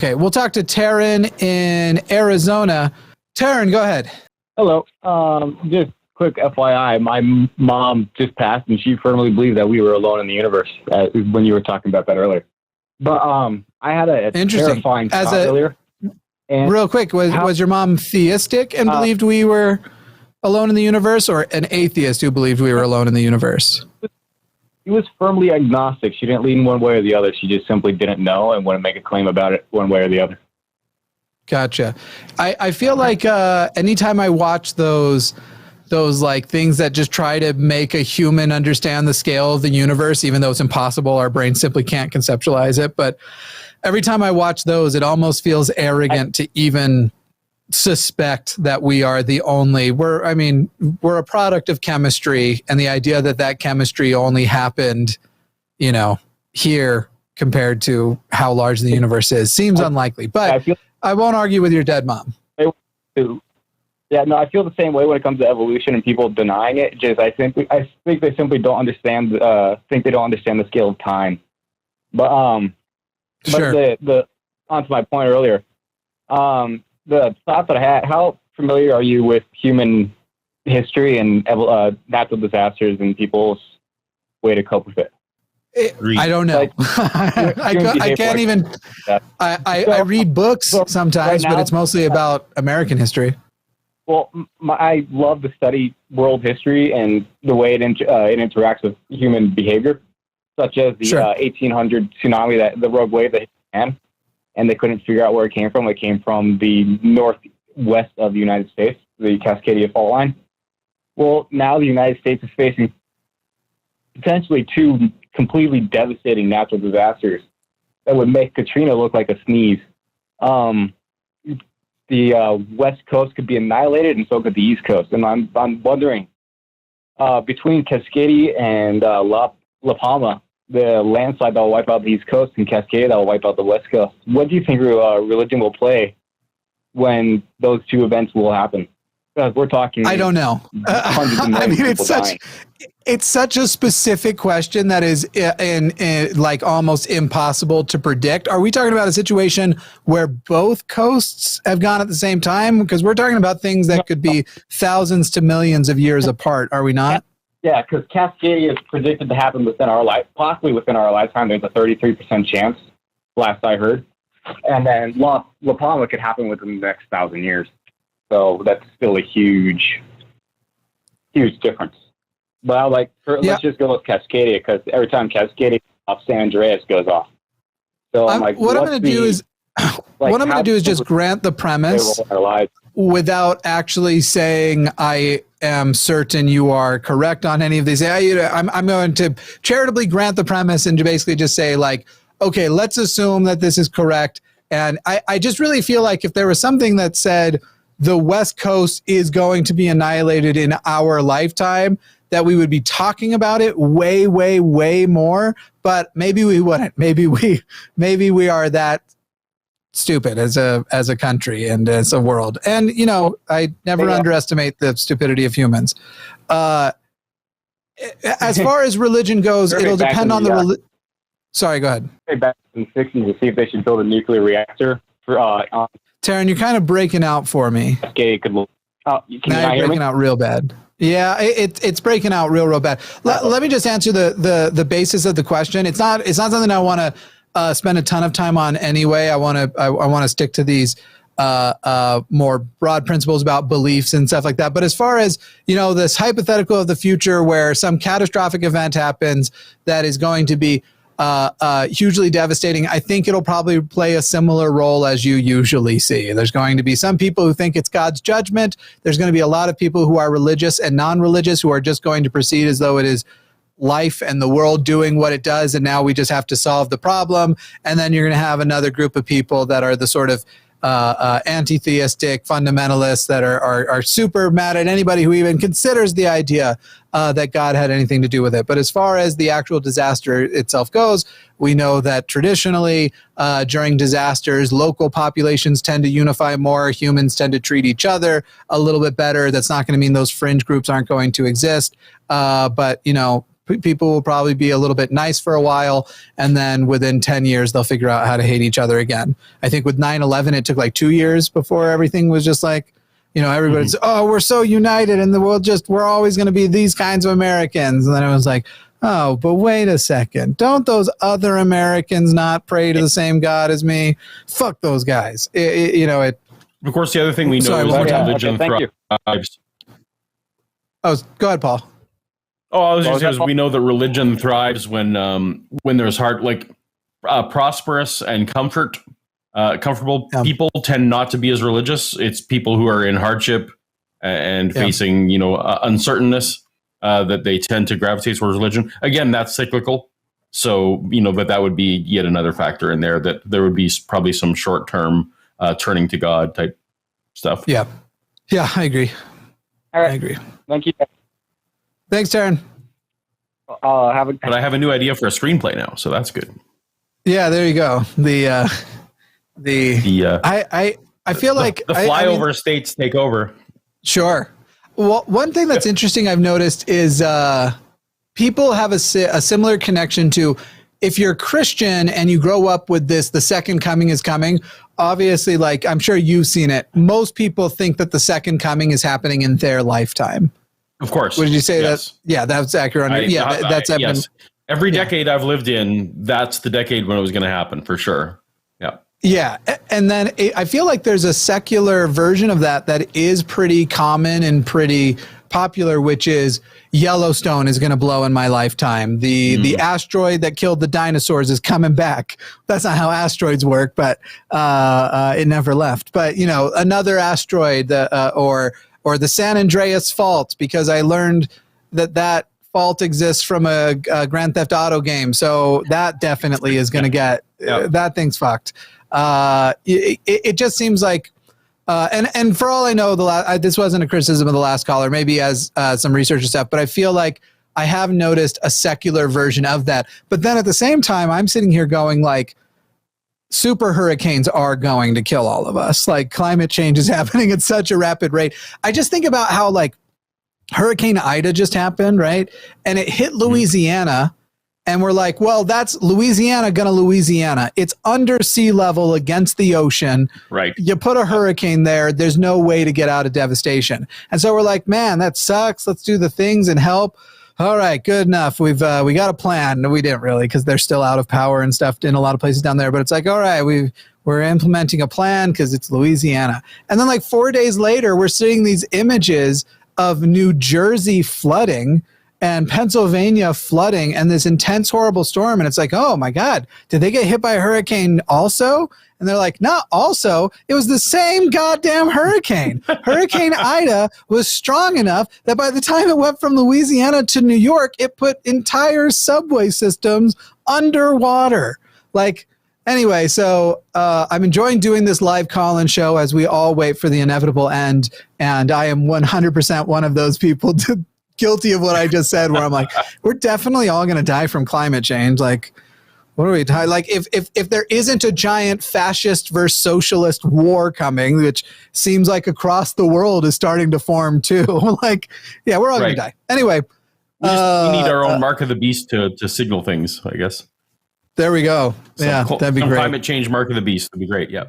Okay, we'll talk to Taran in Arizona. Taran, go ahead. Hello. Just quick FYI, my mom just passed, and she firmly believed that we were alone in the universe when you were talking about that earlier. But I had a terrifying thought earlier. And real quick, was your mom theistic and believed we were alone in the universe, or an atheist who believed we were alone in the universe? She was firmly agnostic. She didn't lean one way or the other. She just simply didn't know and wouldn't make a claim about it one way or the other. Gotcha. I feel like anytime I watch those like things that just try to make a human understand the scale of the universe, even though it's impossible, our brain simply can't conceptualize it. But every time I watch those, it almost feels arrogant to even suspect that we are the only. We're a product of chemistry, and the idea that chemistry only happened, here compared to how large the universe is seems unlikely. But I won't argue with your dead mom. Yeah, no, I feel the same way when it comes to evolution and people denying it. Just I think they simply don't understand. Think they don't understand the scale of time. But sure. the onto my point earlier. The thought that I had, how familiar are you with human history and natural disasters and people's way to cope with it? I don't know. I can't even. I read books sometimes, right now, but it's mostly about American history. Well, I love to study world history and the way it interacts with human behavior, such as the 1800 tsunami, the rogue wave that hit Japan. And they couldn't figure out where it came from. It came from the northwest of the United States, the Cascadia fault line. Well, now the United States is facing potentially two completely devastating natural disasters that would make Katrina look like a sneeze. The West Coast could be annihilated, and so could the East Coast. And I'm wondering, between Cascadia and La Palma, the landslide that will wipe out the East Coast, and Cascadia that will wipe out the West Coast. What do you think religion will play when those two events will happen? Because we're talking. I don't know. It's such a specific question that is in like almost impossible to predict. Are we talking about a situation where both coasts have gone at the same time? Because we're talking about things that could be thousands to millions of years apart. Are we not? Yeah, because Cascadia is predicted to happen possibly within our lifetime. There's a 33% chance, last I heard. And then La Palma could happen within the next 1,000 years. So that's still a huge, huge difference. But let's just go with Cascadia, because every time Cascadia off, San Andreas goes off. So what I'm going to do is just grant the premise without actually saying I am certain you are correct on any of these. I'm going to charitably grant the premise and to basically just say okay, let's assume that this is correct. And I just really feel like if there was something that said the West Coast is going to be annihilated in our lifetime, that we would be talking about it way, way, way more, but maybe we wouldn't. Maybe we are that stupid as a country and as a world. And, I never underestimate the stupidity of humans. As far as religion goes, it'll depend on the Sorry, go ahead. Back in the 60s to see if they should build a nuclear reactor for Taran, you're kind of breaking out for me. Okay, now you're breaking out real bad. Yeah, it's breaking out real bad. Let me just answer the basis of the question. It's not something I want to spend a ton of time on anyway. I want to stick to these more broad principles about beliefs and stuff like that. But as far as this hypothetical of the future where some catastrophic event happens that is going to be hugely devastating, I think it'll probably play a similar role as you usually see. There's going to be some people who think it's God's judgment. There's going to be a lot of people who are religious and non-religious who are just going to proceed as though it is life and the world doing what it does, and now we just have to solve the problem. And then you're going to have another group of people that are the sort of anti-theistic fundamentalists that are super mad at anybody who even considers the idea that God had anything to do with it. But as far as the actual disaster itself goes, we know that traditionally during disasters, local populations tend to unify more. Humans tend to treat each other a little bit better. That's not going to mean those fringe groups aren't going to exist. But people will probably be a little bit nice for a while, and then within 10 years, they'll figure out how to hate each other again. I think with 9/11, it took like 2 years before everything was just like, everybody's, oh, we're so united and we're always going to be these kinds of Americans. And then it was like, oh, but wait a second. Don't those other Americans not pray to the same God as me? Fuck those guys. Of course, the other thing we know is that religion thrives. Oh, go ahead, Paul. Oh, I was just saying, we know that religion thrives when there's prosperous and comfortable people tend not to be as religious. It's people who are in hardship and facing, uncertainness that they tend to gravitate towards religion. Again, that's cyclical. So, but that would be yet another factor in there, that there would be probably some short-term turning to God type stuff. Yeah. Yeah, I agree. All right. I agree. Thank you. Thanks, Taran. But I have a new idea for a screenplay now, so that's good. Yeah, there you go. I feel like the flyover states take over. Sure. Well, one thing that's interesting I've noticed is people have a similar connection to, if you're Christian and you grow up with this, the second coming is coming. Obviously, like, I'm sure you've seen it. Most people think that the second coming is happening in their lifetime. Of course. Would you say yes. that? Yeah, that's accurate. That's yes. Every decade I've lived in, that's the decade when it was going to happen for sure. Yeah. Yeah. And then I feel like there's a secular version of that is pretty common and pretty popular, which is Yellowstone is going to blow in my lifetime. The asteroid that killed the dinosaurs is coming back. That's not how asteroids work, but it never left. But, another asteroid or the San Andreas fault, because I learned that fault exists from a Grand Theft Auto game. So that definitely is going to get that thing's fucked. It just seems like, and for all I know, this wasn't a criticism of the last caller, maybe as some research and stuff, but I feel like I have noticed a secular version of that. But then at the same time, I'm sitting here going like, super hurricanes are going to kill all of us. Like, climate change is happening at such a rapid rate. I just think about how, like, Hurricane Ida just happened, right? And it hit Louisiana, and we're like, well, that's Louisiana gonna Louisiana. It's under sea level against the ocean. Right. You put a hurricane there, there's no way to get out of devastation. And so we're like, man, that sucks. Let's do the things and help. All right, good enough. We got a plan. No, we didn't really, because they're still out of power and stuff in a lot of places down there. But it's like, all right, we're implementing a plan because it's Louisiana. And then like 4 days later, we're seeing these images of New Jersey flooding and Pennsylvania flooding and this intense, horrible storm. And it's like, oh my God, did they get hit by a hurricane also? And they're like, not also, it was the same goddamn hurricane. Hurricane Ida was strong enough that by the time it went from Louisiana to New York, it put entire subway systems underwater. Like, anyway, so I'm enjoying doing this live call-in show as we all wait for the inevitable end. And I am 100% one of those people guilty of what I just said, where I'm like, we're definitely all going to die from climate change. Like, what are we talking? Like, if there isn't a giant fascist versus socialist war coming, which seems like across the world is starting to form too, like, yeah, we're all going to die. Anyway. We need our own mark of the beast to signal things, I guess. There we go. That'd be great. Climate change mark of the beast would be great. Yeah.